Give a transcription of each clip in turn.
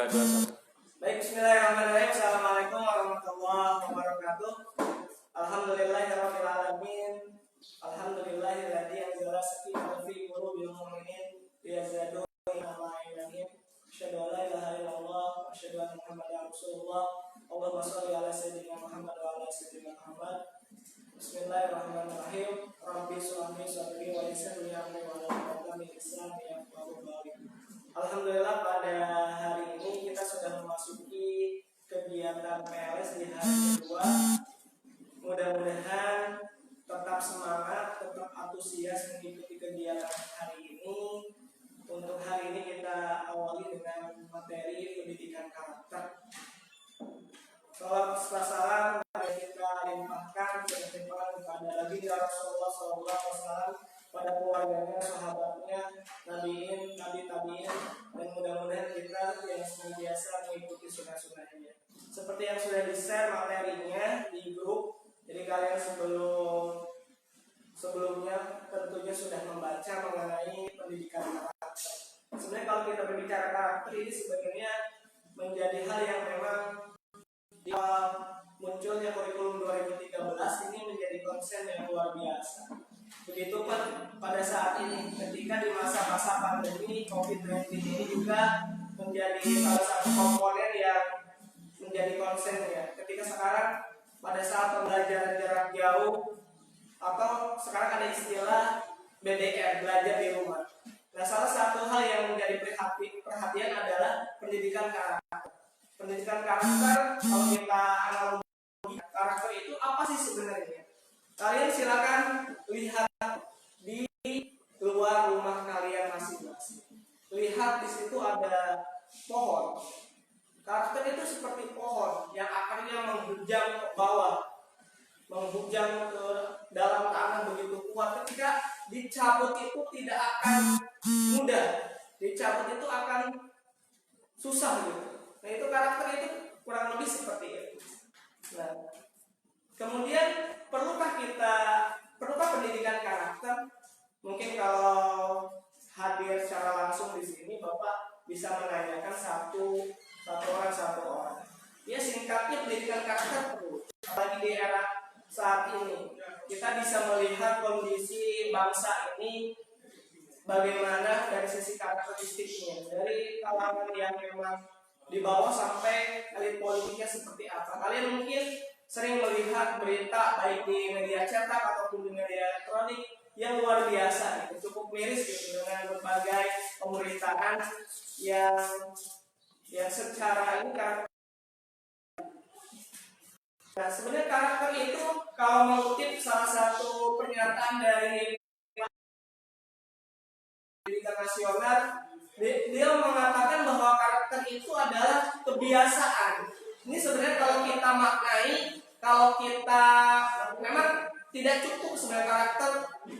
3, 2, 1. Baik, bismillahirrahmanirrahim. Assalamualaikum warahmatullahi wabarakatuh. Alhamdulillahirabbil alamin. Alhamdulillahilladzi anzala sakinatahu fi qulubil mu'minin liyazdaadu imanan. Asyhadu an la ilaha illallah wa asyhadu anna Muhammadar Rasulullah. Allahumma shalli ala sayyidina Muhammad wa ala sayyidina Muhammad. Bismillahirrahmanirrahim. Rabbi shrah li sadri wa yassir li amri wa hlul 'uqdatam min lisani yafqahu qawli. Alhamdulillah, pada hari ini kita sudah memasuki kegiatan PLS di hari kedua. Mudah-mudahan tetap semangat, tetap antusias mengikuti kegiatan hari ini. Untuk hari ini kita awali dengan materi pendidikan karakter. Salam salam kita limpahkan kepada baginda Rasulullah SAW, pada keluarganya, sahabatnya, nabiin, tabiin, dan mudah-mudahan kita yang senantiasa mengikuti sunnah-sunnahnya. Seperti yang sudah di-share materinya di grup, jadi kalian sebelumnya tentunya sudah membaca mengenai pendidikan karakter. Sebenarnya kalau kita berbicara karakter ini sebenarnya menjadi hal yang memang di munculnya kurikulum 2013 ini menjadi konsen yang luar biasa. Begitupun pada saat ini ketika di masa-masa pandemi COVID-19 ini juga menjadi salah satu komponen yang menjadi konsen ya. Ketika sekarang pada saat pembelajaran jarak jauh atau sekarang ada istilah BDR, belajar di rumah. Nah, salah satu hal yang menjadi perhatian adalah pendidikan karakter. Pendidikan karakter, kalau kita analogi karakter itu apa sih sebenarnya? Kalian silakan lihat di luar rumah kalian masing-masing. Lihat di situ ada pohon. Karakter itu seperti pohon yang akarnya menghujam ke bawah, menghujam ke dalam tanah begitu kuat. Ketika dicabut itu tidak akan mudah, dicabut itu akan susah gitu. Nah, itu karakter itu kurang lebih seperti itu. Nah, kemudian perlukah pendidikan karakter? Mungkin kalau hadir secara langsung di sini Bapak bisa menanyakan satu orang. Ya, singkatnya pendidikan karakter perlu. Apalagi di era saat ini kita bisa melihat kondisi bangsa ini bagaimana dari sisi karakteristiknya, dari kalangan yang memang di bawah sampai elit politiknya seperti apa. Kalian mungkin sering melihat berita baik di media cetak ataupun di media elektronik yang luar biasa gitu, cukup miris gitu, dengan berbagai pemberitaan yang secara ini karakter. Nah, sebenarnya karakter itu kalau mengutip salah satu pernyataan dari pendidikan nasional, dia mengatakan bahwa karakter itu adalah kebiasaan. Ini sebenarnya kalau kita maknai, kalau kita memang tidak cukup sebenarnya karakter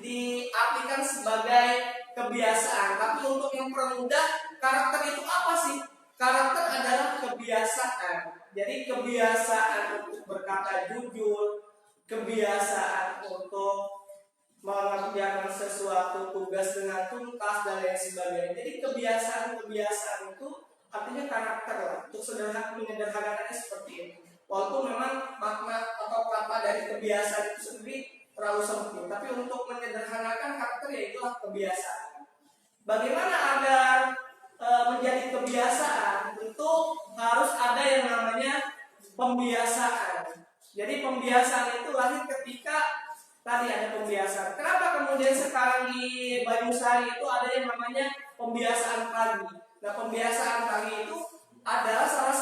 diartikan sebagai kebiasaan. Tapi untuk yang permudah, karakter itu apa sih? Karakter adalah kebiasaan. Jadi kebiasaan untuk berkata jujur, kebiasaan untuk mengerjakan sesuatu tugas dengan tuntas dan lain sebagainya. Jadi kebiasaan itu artinya karakter lah. Untuk menyederhanakannya seperti itu. Walaupun memang makna atau kata dari kebiasaan itu sendiri terlalu sempit, tapi untuk menyederhanakan karakter ya itulah kebiasaan. Bagaimana agar menjadi kebiasaan? Tentu harus ada yang namanya pembiasaan. Jadi pembiasaan itu lahir ketika tadi ada pembiasaan. Kenapa kemudian sekarang di Banyusari itu ada yang namanya pembiasaan pagi? Nah, pembiasaan pagi itu adalah salah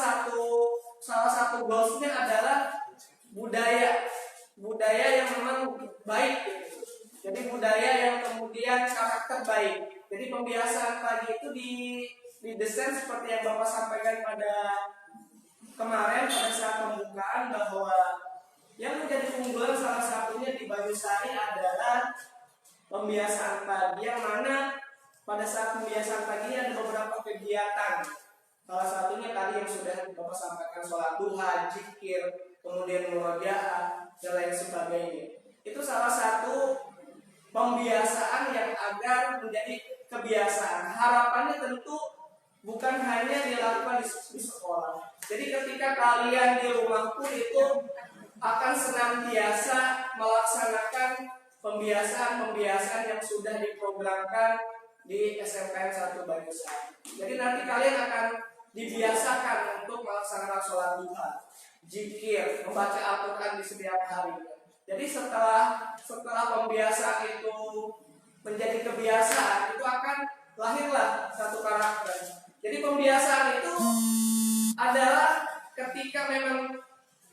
satu goalsnya adalah budaya yang memang baik. Jadi budaya yang kemudian karakter baik. Jadi pembiasaan pagi itu didesain seperti yang Bapak sampaikan pada kemarin pada saat pembukaan, bahwa yang menjadi keunggulan salah satunya di Banyusari adalah pembiasaan pagi, yang mana pada saat pembiasaan pagi ada beberapa kegiatan. Salah satunya tadi yang sudah Bapak sampaikan, sholat duha, zikir, kemudian murojaah dan lain sebagainya. Itu salah satu pembiasaan yang agar menjadi kebiasaan. Harapannya tentu bukan hanya dilakukan di Jadi ketika kalian di rumah pun itu akan senantiasa melaksanakan pembiasaan-pembiasaan yang sudah diprogramkan di SMPN 1 Banyuwangi. Jadi nanti kalian akan dibiasakan untuk melaksanakan sholat duha, zikir, membaca Al-Quran di setiap hari. Jadi setelah pembiasaan itu menjadi kebiasaan, itu akan lahirlah satu karakter. Jadi pembiasaan itu adalah ketika memang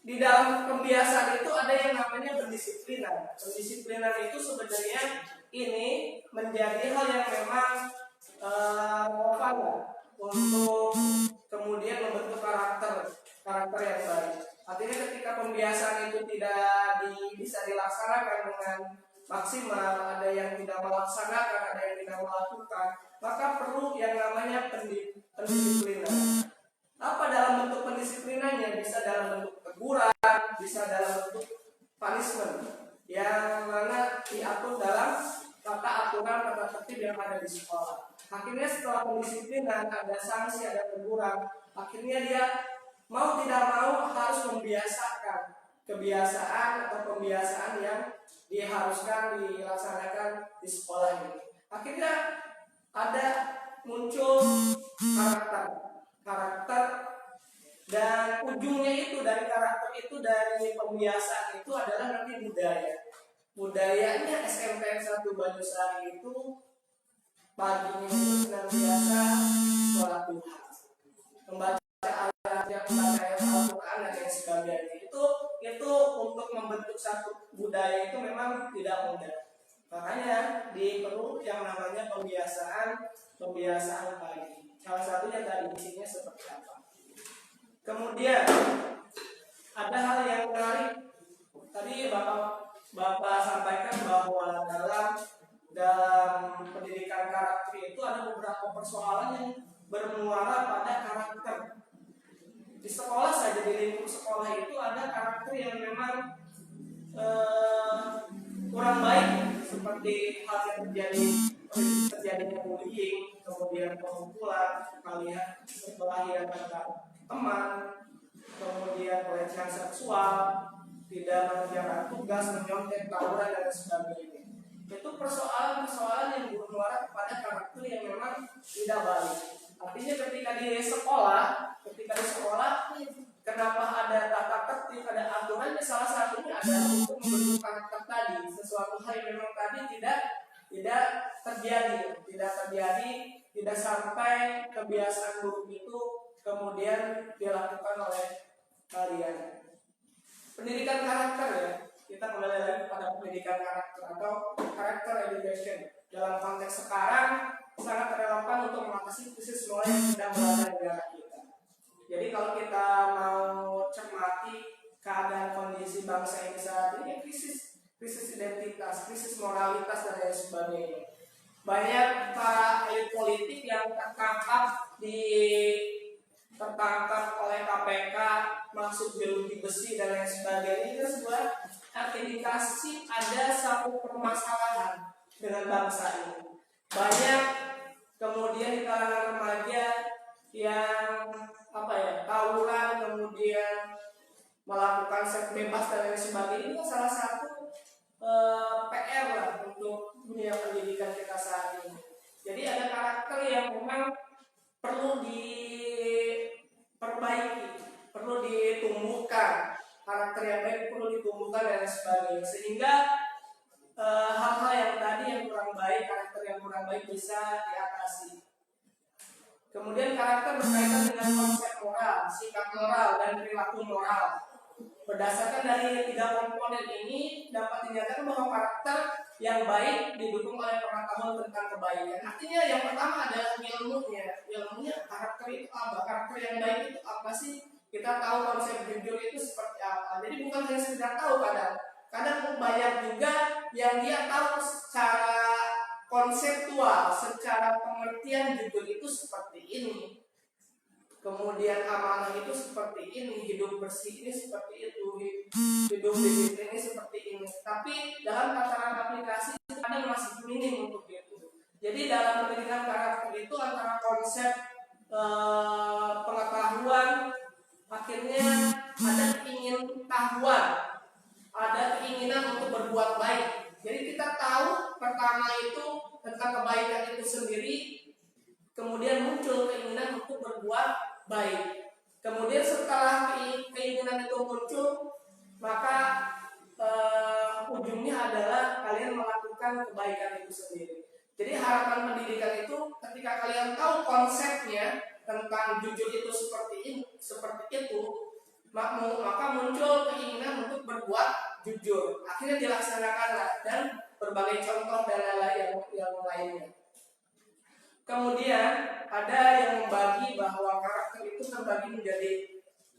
di dalam pembiasaan itu ada yang namanya pendisiplinan. Pendisiplinan itu sebenarnya ini menjadi hal yang memang relevan untuk kemudian membentuk karakter yang baik. Artinya ketika pembiasaan itu tidak bisa dilaksanakan dengan maksimal, ada yang tidak melaksanakan, ada yang tidak melakukan, maka perlu yang namanya pendisiplinan. Apa dalam bentuk pendisiplinannya? Bisa dalam bentuk teguran, bisa dalam bentuk punishment yang mana diatur dalam aturan tata tertib yang ada di sekolah. Akhirnya setelah pendisiplinan, ada sanksi, ada teguran, akhirnya dia mau tidak mau harus membiasakan kebiasaan atau pembiasaan yang diharuskan dilaksanakan di sekolah ini. Akhirnya ada muncul karakter dan ujungnya itu dari karakter itu, dari pembiasaan itu adalah nanti budayanya SMPN 1 Banyuwangi itu paginya itu senantiasa sholat duha, membaca ayat Al-Quran dan lain sebagainya. Itu untuk membentuk satu budaya itu memang tidak mudah. Makanya perlu yang namanya pembiasaan pagi. Salah satunya tadi isinya seperti apa. Kemudian ada hal yang menarik. Tadi Bapak sampaikan bahwa dalam pendidikan karakter itu ada beberapa persoalan yang bermuara pada karakter. Di sekolah saja, di lingkup sekolah itu ada karakter yang memang kurang baik, seperti hal yang terjadinya bullying, kemudian pemukulan, perkelahian antar teman, kemudian pelecehan seksual, tidak mengerjakan tugas, menyontek, tawuran dan sebagainya. Itu persoalan-persoalan yang bermuara kepada karakter yang memang tidak baik. Artinya ketika di sekolah, kenapa ada tata tertib, ada aturannya, salah satunya adalah untuk membentuk karakter tadi. Sesuatu hal yang memang tadi tidak terjadi, tidak sampai kebiasaan buruk itu kemudian dilakukan oleh kalian. Pendidikan karakter ya, kita kembali lagi pada pendidikan karakter atau character education. Dalam konteks sekarang sangat relevan untuk mengatasi krisis moral yang sedang melanda negara kita. Jadi kalau kita mau cermati keadaan kondisi bangsa ini saat ini, krisis identitas, krisis moralitas dan lain sebagainya. Banyak para elit politik yang tertangkap oleh KPK, masuk jeruji besi dan lain sebagainya. Itu sebuah indikasi ada satu permasalahan dengan bangsa ini. Banyak kemudian di kalangan remaja yang tawuran, kemudian melakukan seks bebas dan lain sebagainya. Ini salah satu PR lah untuk dunia pendidikan kita saat ini. Jadi ada karakter yang memang perlu diperbaiki, perlu ditumbuhkan, karakter yang baik perlu ditumbuhkan dan sebagainya, sehingga hal-hal yang tadi yang kurang baik, karakter yang kurang baik bisa diatasi. Kemudian karakter berkaitan dengan konsep moral, sikap moral dan perilaku moral. Berdasarkan dari 3 komponen ini dapat dinyatakan bahwa karakter yang baik didukung oleh pengetahuan tentang kebaikan. Artinya yang pertama adalah ilmunya karakter itu apa, karakter yang baik itu apa sih? Kita tahu konsep jujur itu seperti apa. Jadi bukan hanya sekedar tahu, kadang banyak juga yang dia tahu secara konseptual, secara pengertian jujur itu seperti ini, kemudian amanah itu seperti ini, hidup bersih ini seperti itu, hidup disiplin ini seperti ini. Tapi dalam tataran aplikasi kadang masih minim untuk itu. Jadi dalam pendidikan karakter itu antara konsep pengetahuan akhirnya ada keingintahuan, ada keinginan untuk berbuat baik. Jadi kita tahu pertama itu tentang kebaikan itu sendiri, kemudian muncul keinginan untuk berbuat baik. Kemudian setelah keinginan itu muncul, maka ujungnya adalah kalian melakukan kebaikan itu sendiri. Jadi harapan pendidikan itu ketika kalian tahu konsepnya tentang jujur itu seperti itu, maka muncul keinginan untuk berbuat jujur. Akhirnya dilaksanakanlah dan berbagai contoh dan yang lainnya. Kemudian ada yang membagi bahwa karakter itu terbagi menjadi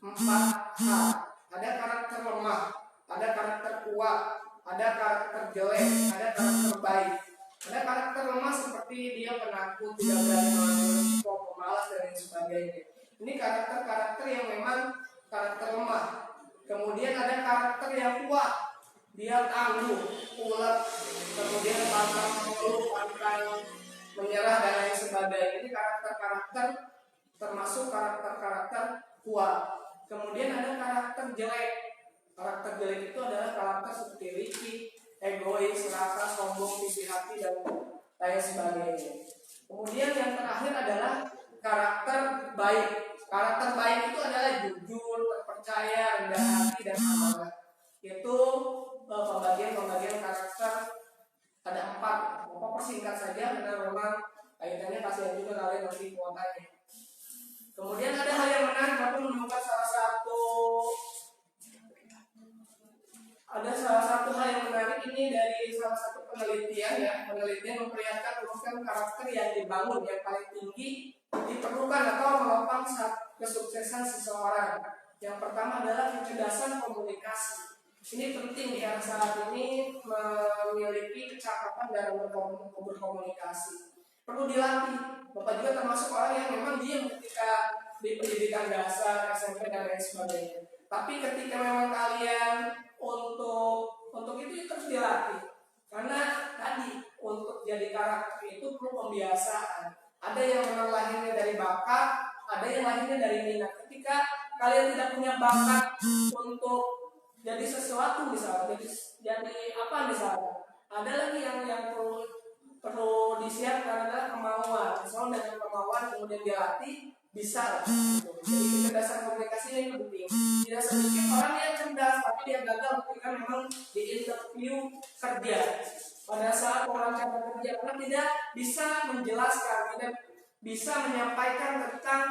4 hal. Ada karakter lemah, ada karakter kuat, ada karakter jelek, ada karakter baik. Ada karakter lemah seperti dia penakut, tidak berani melakukan, pemalas dan lain sebagainya. Ini karakter-karakter yang memang karakter lemah. Kemudian ada karakter yang kuat, dia tangguh, ulet, kemudian pantang mengeluh, pantang menyerah dan lain sebagainya. Ini karakter-karakter termasuk karakter-karakter kuat. Kemudian ada karakter jelek. Karakter jelek itu adalah karakter seperti licik, egois, serakah, sombong, tinggi hati dan lain sebagainya. Kemudian yang terakhir adalah karakter baik. Karakter baik itu adalah jujur, terpercaya, rendah hati dan amanah. Itu pembagian karakter ada 4. Bapak persingkat saja karena memang kaitannya kasihan juga kalian nanti kuotanya. Kemudian ada hal yang menarik, aku menemukan salah satu hal yang menarik ini dari salah satu penelitian ya. Penelitian memperlihatkan karakter yang dibangun yang paling tinggi diperlukan atau menopang kesuksesan seseorang. Yang pertama adalah kecerdasan komunikasi. Ini penting di era saat ini memiliki kecakapan dalam berkomunikasi. Perlu dilatih. Bapak juga termasuk orang yang memang diam ketika di pendidikan dasar, SMP dan lain sebagainya. Tapi ketika memang kalian untuk itu terus dilatih. Karena tadi untuk jadi karakter itu perlu pembiasaan. Ada yang memang lahirnya dari bakat, ada yang lahirnya dari minat. Ketika kalian tidak punya bakat untuk jadi sesuatu misalnya, jadi apa misalnya, ada lagi yang perlu disiapkan adalah kemauan. Misalnya dengan kemauan kemudian dilatih bisa. Jadi kecerdasan komunikasi ini penting. Tidak sedikit orang yang cerdas tapi dia gagal ketika memang di interview kerja. Pada saat wawancara kerja karena tidak bisa menjelaskan, tidak bisa menyampaikan tentang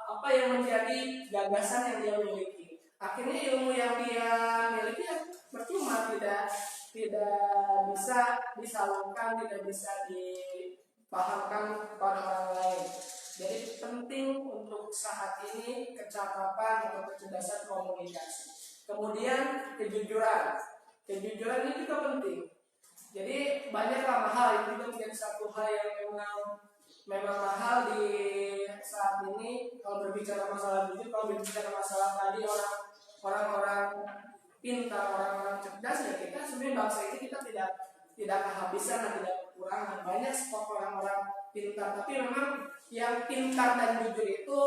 apa yang menjadi gagasan yang dia miliki. Akhirnya ilmu yang dia miliki percuma, tidak bisa disalurkan, tidak bisa dipahamkan kepada orang lain. Jadi penting untuk saat ini kecakapan atau kecerdasan komunikasi. Kemudian kejujuran. Kejujuran ini juga penting. Jadi banyaklah mahal, itu juga menjadi satu hal yang memang mahal di saat ini. Kalau berbicara masalah jujur, kalau berbicara masalah tadi orang-orang pintar, orang-orang cerdas, ya kita sebenarnya bangsa ini kita tidak kehabisan dan tidak kekurangan. Banyak stok orang-orang pintar, tapi memang yang pintar dan jujur itu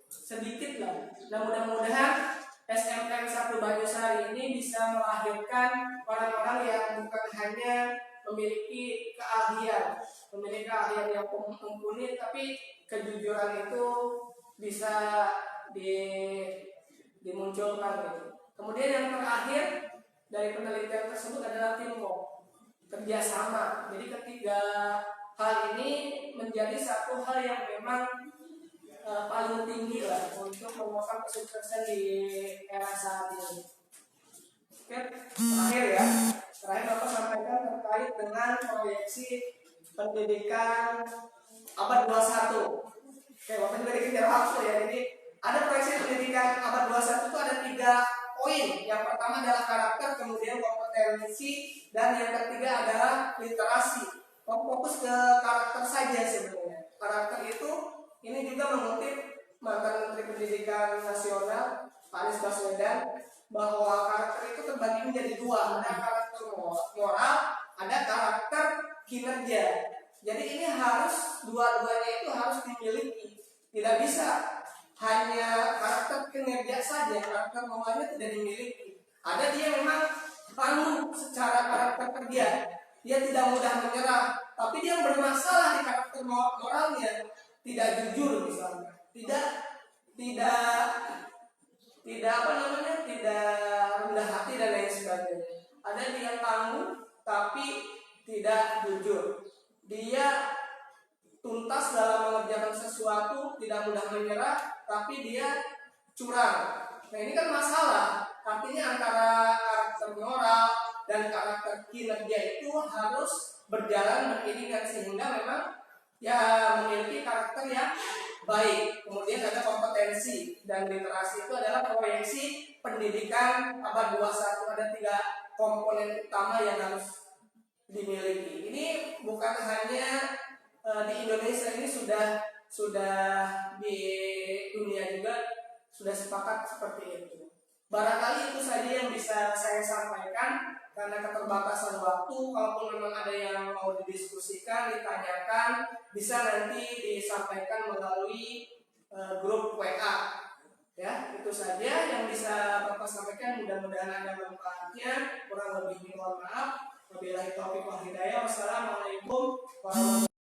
sedikit lah. Dan mudah-mudahan SMK 1 Banyusari ini bisa melahirkan orang-orang yang bukan hanya memiliki keahlian yang mumpuni, tapi kejujuran itu bisa dimunculkan gitu. Kemudian yang terakhir dari penelitian tersebut adalah teamwork, kerjasama. Jadi ketiga hal ini menjadi satu hal yang memang paling tinggi lah untuk menopang kesuksesan di era saat ini. Oke, terakhir Bapak sampaikan terkait dengan proyeksi pendidikan abad 21. Oke, Bapak juga dikejar waktu ya. Jadi ada proyeksi pendidikan abad 21 itu ada 3 poin. Yang pertama adalah karakter, kemudian kompetensi, dan yang ketiga adalah literasi. Fokus ke karakter saja sebenarnya. Karakter itu ini juga mengutip mantan Menteri Pendidikan Nasional Pak Anies Baswedan bahwa karakter itu terbagi menjadi 2. Ada karakter moral, ada karakter kinerja. Jadi ini harus dua-duanya itu harus dimiliki. Tidak bisa hanya karakter kinerja saja, karakter moralnya tidak dimiliki. Ada dia memang tangguh secara karakter kerja, dia tidak mudah menyerah, tapi dia bermasalah di karakter moralnya, tidak jujur misalnya, tidak apa namanya, tidak rendah hati dan lain sebagainya. Ada dia tangguh tapi tidak jujur, dia tuntas dalam mengerjakan sesuatu, tidak mudah menyerah, tapi dia curang. Nah ini kan masalah. Artinya antara karakter moral dan karakter kinerja itu harus berjalan beriringan sehingga memang ya memiliki karakter yang baik. Kemudian ada kompetensi, dan literasi itu adalah proyeksi pendidikan abad 21. Ada 3 komponen utama yang harus dimiliki. Ini bukan hanya di Indonesia, ini sudah di dunia juga sudah sepakat seperti itu. Barangkali itu saja yang bisa saya sampaikan karena keterbatasan waktu. Kalaupun memang ada yang mau didiskusikan, ditanyakan, bisa nanti disampaikan melalui grup WA. Ya, itu saja yang bisa Bapak sampaikan. Mudah-mudahan ada manfaatnya. Kurang lebihnya mohon maaf. Wabillahi taufiq wal hidayah. Wassalamualaikum warahmatullahi wabarakatuh.